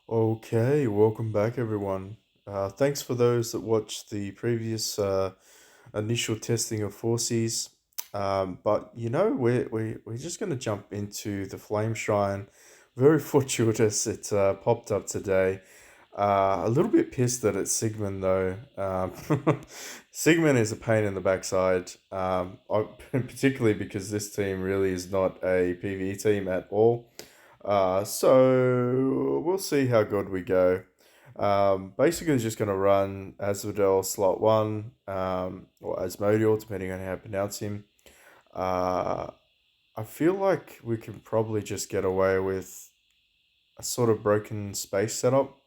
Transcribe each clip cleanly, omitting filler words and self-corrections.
Okay, welcome back, everyone. Thanks for those that watched the previous initial testing of forces. But we're just going to jump into the Flame Shrine. Very fortuitous it popped up today. A little bit pissed that it's Sigmund though. Sigmund is a pain in the backside, particularly because this team really is not a PvE team at all. So we'll see how good we go. Basically, just going to run Asmodel slot one, or Asmodial, depending on how you pronounce him. Uh, I feel like we can probably just get away with a sort of broken space setup.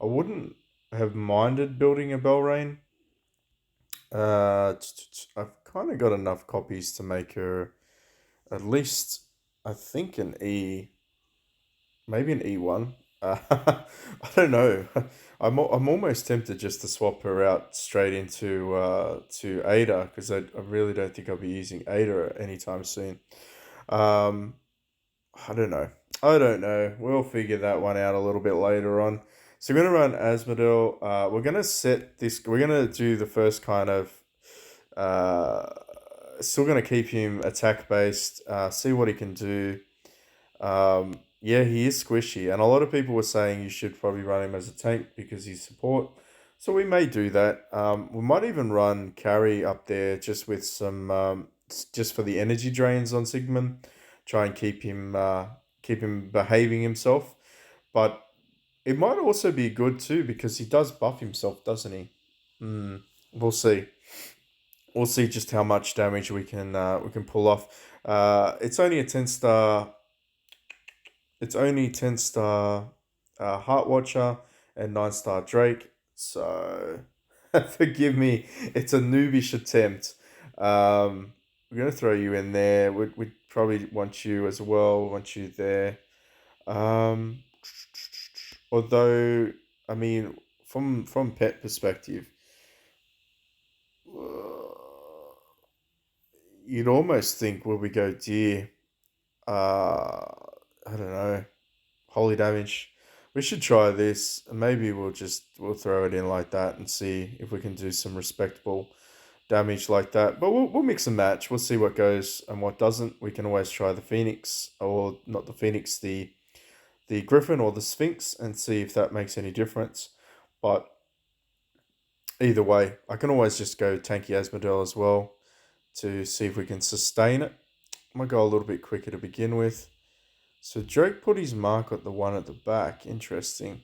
I wouldn't have minded building a Belrain. I've kind of got enough copies to make her at least, I think, an E. Maybe an E1. I don't know. I'm almost tempted just to swap her out straight into to Ada because I really don't think I'll be using Ada anytime soon. Um, I don't know. I don't know. We'll figure that one out a little bit later on. So we're gonna run Asmodel. We're gonna set this. We're gonna do the first kind of. Uh, Still gonna keep him attack based. See what he can do. Yeah, he is squishy, and a lot of people were saying you should probably run him as a tank because he's support. So we may do that. We might even run Carrie up there just with some, just for the energy drains on Sigmund. Try and keep him behaving himself. But it might also be good too because he does buff himself, doesn't he? Hmm. We'll see. We'll see just how much damage we can pull off. It's only a 10 star. It's only 10 star Heart Watcher and 9 star Drake. So forgive me, it's a noobish attempt. We're gonna throw you in there. We'd probably want you as well. Want you there. Um, Although, I mean, from pet perspective, you'd almost think where we go deer. I don't know. Holy damage. We should try this. Maybe we'll throw it in like that and see if we can do some respectable damage like that. But we'll mix and match. We'll see what goes and what doesn't. We can always try the Phoenix or not the Phoenix, the Griffin or the Sphinx and see if that makes any difference. But either way, I can always just go tanky Asmodel as well to see if we can sustain it. Might go a little bit quicker to begin with. So Drake put his mark at the one at the back. Interesting.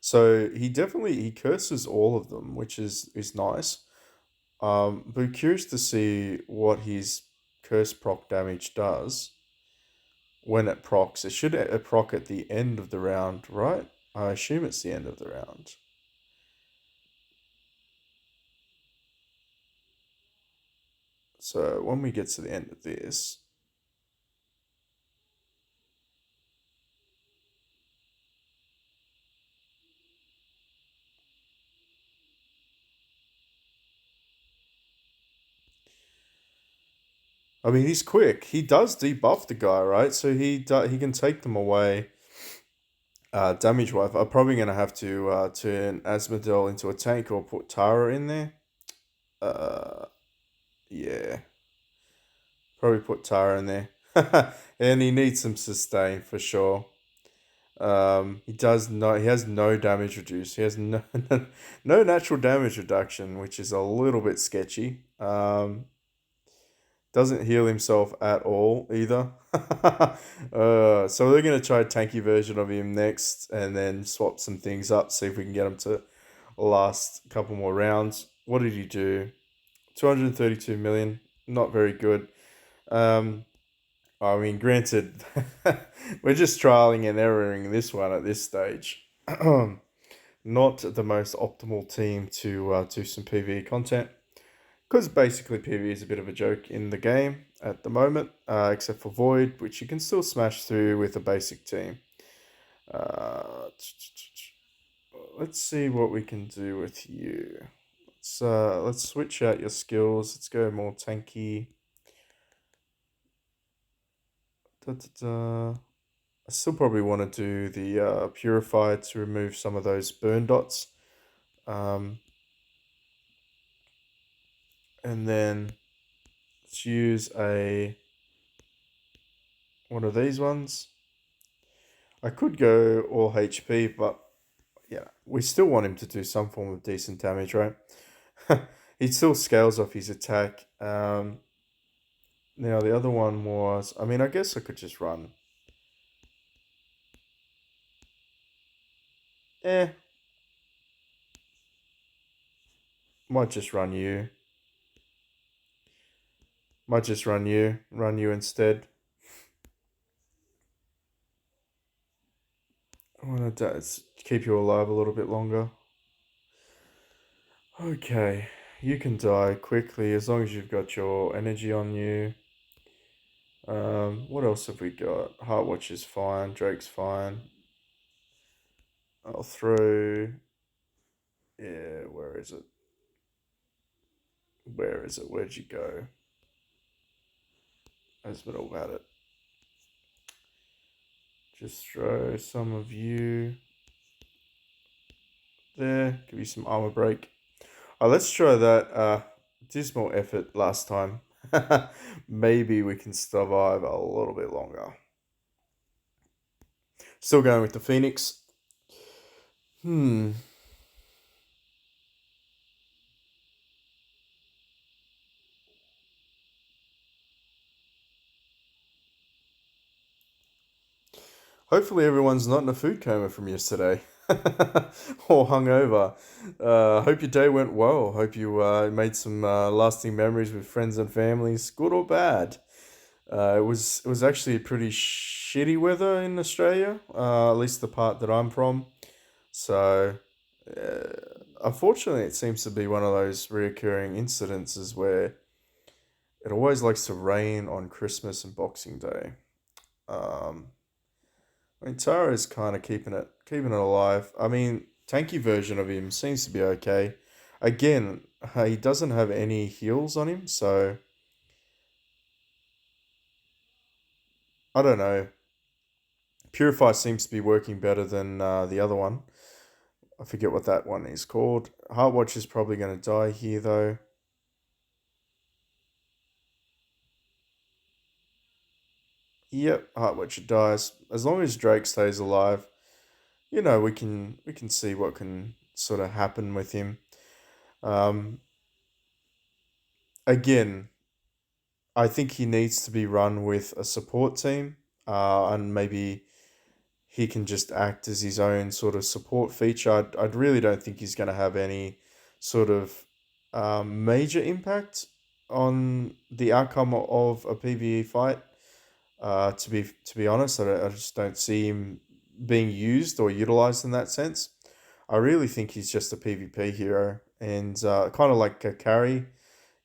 So he curses all of them, which is nice. But curious to see what his curse proc damage does when it procs. It should proc at the end of the round, right? I assume it's the end of the round. So when we get to the end of this, I mean he's quick. He does debuff the guy, right? So he can take them away. Damage wise, I'm probably gonna have to turn Asmodel into a tank or put Tara in there. Uh, yeah, probably put Tara in there, and he needs some sustain for sure. He has no damage reduce. He has no natural damage reduction, which is a little bit sketchy. Doesn't heal himself at all either. So we're gonna try a tanky version of him next, and then swap some things up. See if we can get him to last a couple more rounds. What did he do? 232 million. Not very good. Um, I mean, granted, we're just trialing and erroring this one at this stage. Not the most optimal team to do some PvE content because basically PvE is a bit of a joke in the game at the moment, except for Void, which you can still smash through with a basic team. Uh, let's see what we can do with you. Let's switch out your skills. Let's go more tanky. Da, da, da. I still probably want to do the purifier to remove some of those burn dots. Um, and then let's use a one of these ones. I could go all HP, but yeah, we still want him to do some form of decent damage, right? He still scales off his attack. Now the other one was, I mean, I guess I could just run. Eh, might just run you. Might just run you. Run you instead. I want to keep you alive a little bit longer. Okay, you can die quickly as long as you've got your energy on you. What else have we got? Heartwatch is fine. Drake's fine. I'll throw. Yeah, where is it? Where is it? Where'd you go? That's been all about it. Just throw some of you there. Give you some armor break. Oh, let's try that dismal effort last time. Maybe we can survive a little bit longer. Still going with the Phoenix. Hmm. Hopefully everyone's not in a food coma from yesterday. Or hungover. Hope your day went well. Hope you made some lasting memories with friends and families, good or bad. It was actually pretty shitty weather in Australia, at least the part that I'm from. So, unfortunately, it seems to be one of those reoccurring incidences where it always likes to rain on Christmas and Boxing Day. Um, I mean, Tara is kind of keeping it alive. I mean, tanky version of him seems to be okay. Again, he doesn't have any heals on him, so I don't know. Purify seems to be working better than the other one. I forget what that one is called. Heartwatch is probably going to die here, though. Yep, Heartwatch dies. As long as Drake stays alive, we can see what can sort of happen with him. Um, Again, I think he needs to be run with a support team, and maybe he can just act as his own sort of support feature. I really don't think he's going to have any sort of major impact on the outcome of a PVE fight. To be honest, I just don't see him being used or utilized in that sense. I really think he's just a PvP hero, and kind of like a Carrie.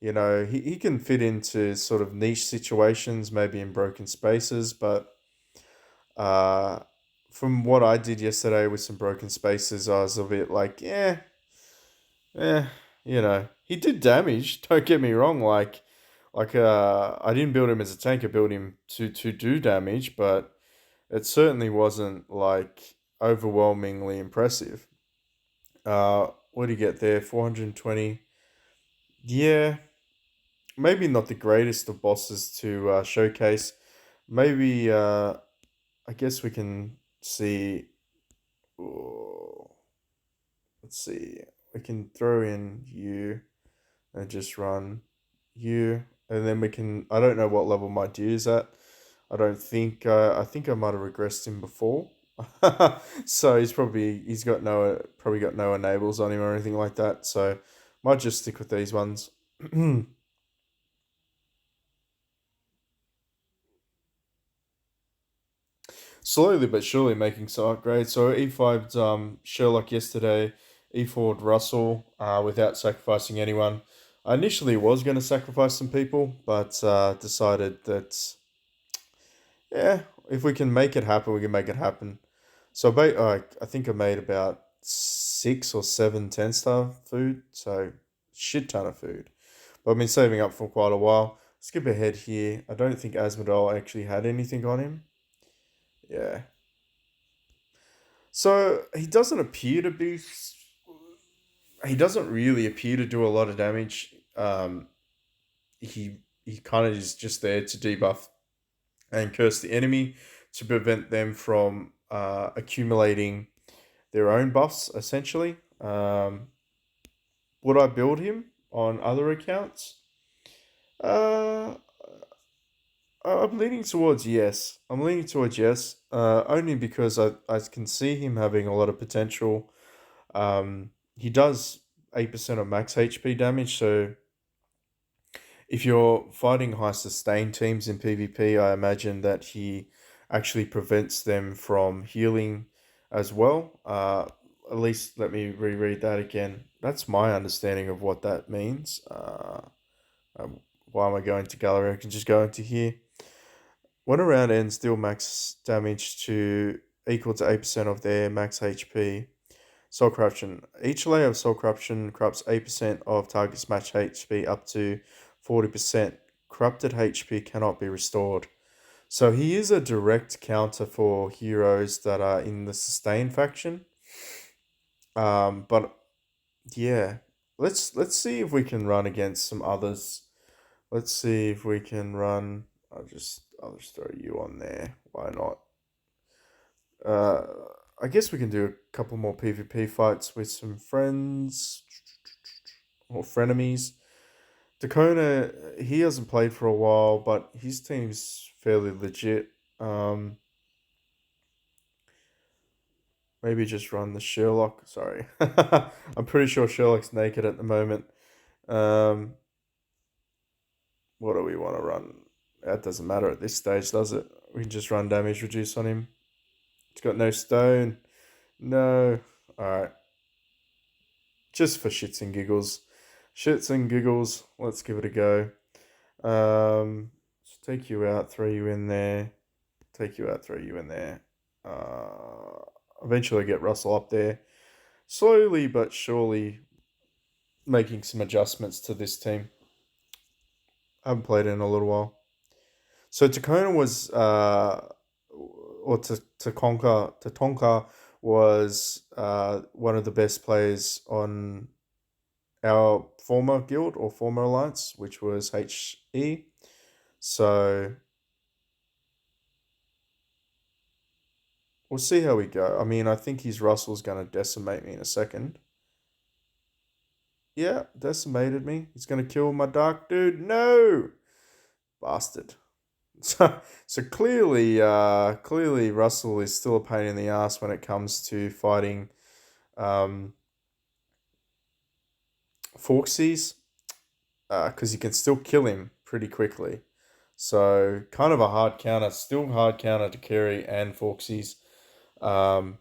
He can fit into sort of niche situations, maybe in broken spaces, but uh, from what I did yesterday with some broken spaces, I was a bit like, yeah, eh, he did damage. Don't get me wrong. I didn't build him as a tank. I built him to do damage, but it certainly wasn't like overwhelmingly impressive. What do you get there? 420. Yeah, maybe not the greatest of bosses to showcase. Maybe I guess we can see. Oh, let's see. We can throw in you and just run you, and then we can. I don't know what level my deer is at. I don't think. I think I might have regressed him before. So he's probably got no enables on him or anything like that. So might just stick with these ones. Slowly but surely making some upgrades. So E5'd Sherlock yesterday, E4'd Russell without sacrificing anyone. I initially was going to sacrifice some people, but decided that, yeah, if we can make it happen, we can make it happen. So I think I made about 6 or 7 10-star food, so shit ton of food. But I've been saving up for quite a while. skip ahead here. I don't think Asmodel actually had anything on him. Yeah. So he doesn't appear to be. He doesn't really appear to do a lot of damage. He kind of is just there to debuff and curse the enemy to prevent them from accumulating their own buffs. Essentially, would I build him on other accounts? Uh, I'm leaning towards yes. I'm leaning towards yes. Only because I can see him having a lot of potential. He does 8% of max HP damage, so if you're fighting high sustain teams in PvP, I imagine that he actually prevents them from healing as well. At least let me reread that again. That's my understanding of what that means. Why am I going to gallery? I can just go into here. When a round ends, deal max damage to equal to 8% of their max HP. Soul Corruption. Each layer of Soul Corruption corrupts 8% of target's match HP up to 40%. Corrupted HP cannot be restored. So he is a direct counter for heroes that are in the sustain faction. But yeah, let's see if we can run against some others. Let's see if we can run. I'll just throw you on there. Why not? Uh, I guess we can do a couple more PvP fights with some friends or frenemies. Dakona, he hasn't played for a while, but his team's fairly legit. Um, Maybe just run the Sherlock. Sorry, I'm pretty sure Sherlock's naked at the moment. Um, what do we want to run? That doesn't matter at this stage, does it? We can just run damage reduce on him. He's got no stone. No. All right. Just for shits and giggles. Shits and giggles. Let's give it a go. Let's take you out, throw you in there. Take you out, throw you in there. Eventually get Russell up there. Slowly but surely making some adjustments to this team. I haven't played in a little while. So Takona was, or Tatonka was one of the best players on our former guild or former alliance, which was HE. So we'll see how we go. I mean, I think his Russell's going to decimate me in a second. Yeah, decimated me. He's going to kill my dark dude. No! Bastard. So clearly Russell is still a pain in the ass when it comes to fighting um, Forksies, because you can still kill him pretty quickly. So kind of a hard counter, still hard counter to Carrie and Forksies. Um,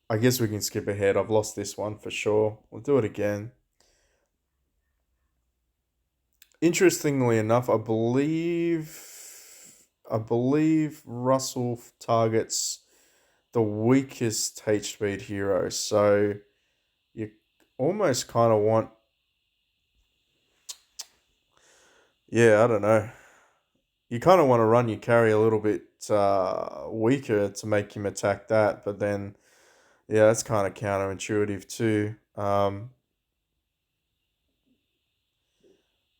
I guess we can skip ahead. I've lost this one for sure. We'll do it again. Interestingly enough, I believe Russell targets the weakest H speed hero. So you almost kind of want, yeah, I don't know. You kind of want to run your carry a little bit weaker to make him attack that, but then yeah, that's kind of counterintuitive too.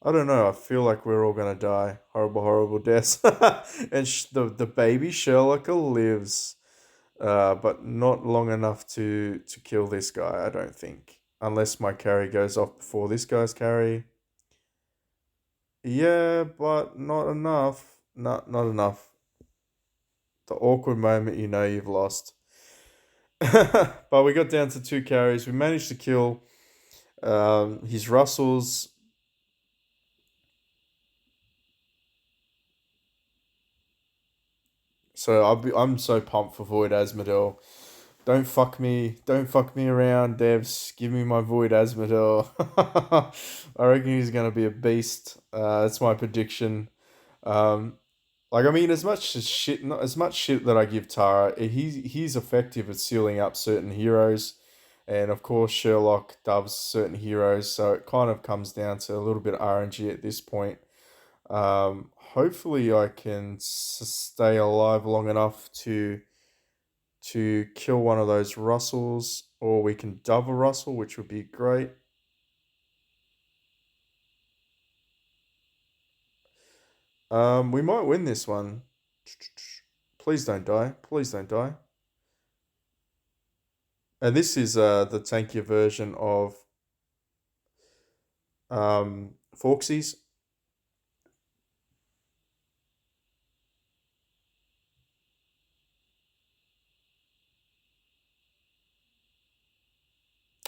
I don't know. I feel like we're all gonna die horrible, horrible deaths, and the baby Sherlock lives, but not long enough to kill this guy. I don't think, unless my carry goes off before this guy's carry. Yeah, but not enough. Not enough. The awkward moment you know you've lost. But we got down to two carries. We managed to kill his Russells. So I'm so pumped for Void Asmodel. Don't fuck me around, devs. Give me my Void Asmodel. I reckon he's gonna be a beast. That's my prediction. Um, like I mean, as much as shit, not as much shit that I give Tara, he's effective at sealing up certain heroes, and of course Sherlock does certain heroes. So it kind of comes down to a little bit of RNG at this point. Hopefully, I can stay alive long enough to kill one of those Russels, or we can dove a Russell, which would be great. We might win this one. Please don't die. Please don't die. And this is the tankier version of Forksies.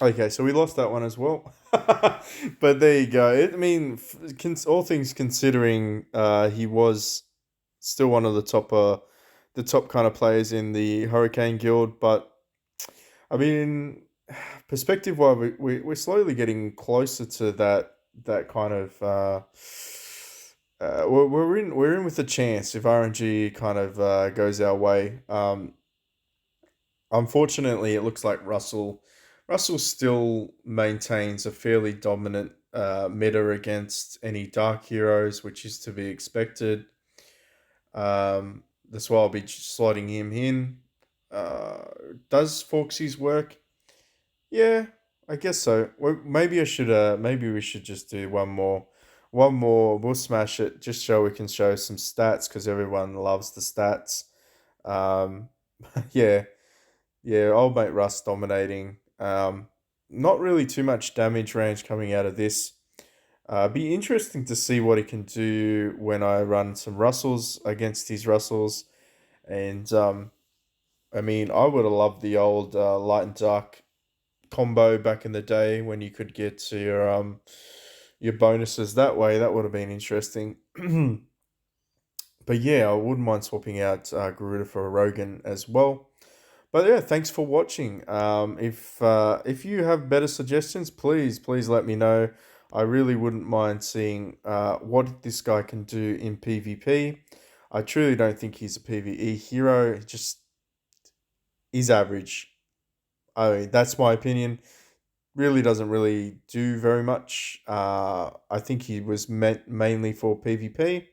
Okay, so we lost that one as well. But there you go. I mean, all things considering, he was still one of the top kind of players in the Hurricane Guild. But I mean, perspective wise, we're slowly getting closer to that kind of. We're in with a chance if RNG kind of goes our way. Unfortunately, it looks like Russell still maintains a fairly dominant meta against any dark heroes, which is to be expected. That's why I'll be slotting him in. Uh, does Forksies work? Yeah, I guess so. Well, maybe I should. Maybe we should just do one more. One more. We'll smash it. Just so we can show some stats because everyone loves the stats. Um, yeah, yeah. Old mate Russ dominating. Not really too much damage range coming out of this. Be interesting to see what he can do when I run some Russells against his Russells. And I mean, I would have loved the old light and dark combo back in the day when you could get to your bonuses that way. That would have been interesting. But yeah, I wouldn't mind swapping out Garuda for a Rogan as well. But yeah, thanks for watching. If you have better suggestions, please let me know. I really wouldn't mind seeing what this guy can do in PvP. I truly don't think he's a PvE hero. He just is average. I mean, that's my opinion. Really doesn't really do very much. I think he was meant mainly for PvP.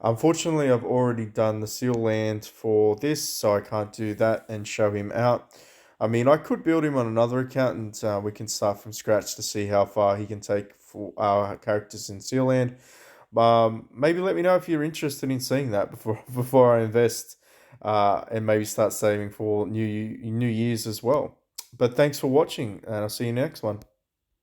Unfortunately, I've already done the seal land for this, so I can't do that and show him out. I mean, I could build him on another account and we can start from scratch to see how far he can take for our characters in seal land. Maybe let me know if you're interested in seeing that before before I invest and maybe start saving for New Year's as well. But thanks for watching, and I'll see you next one.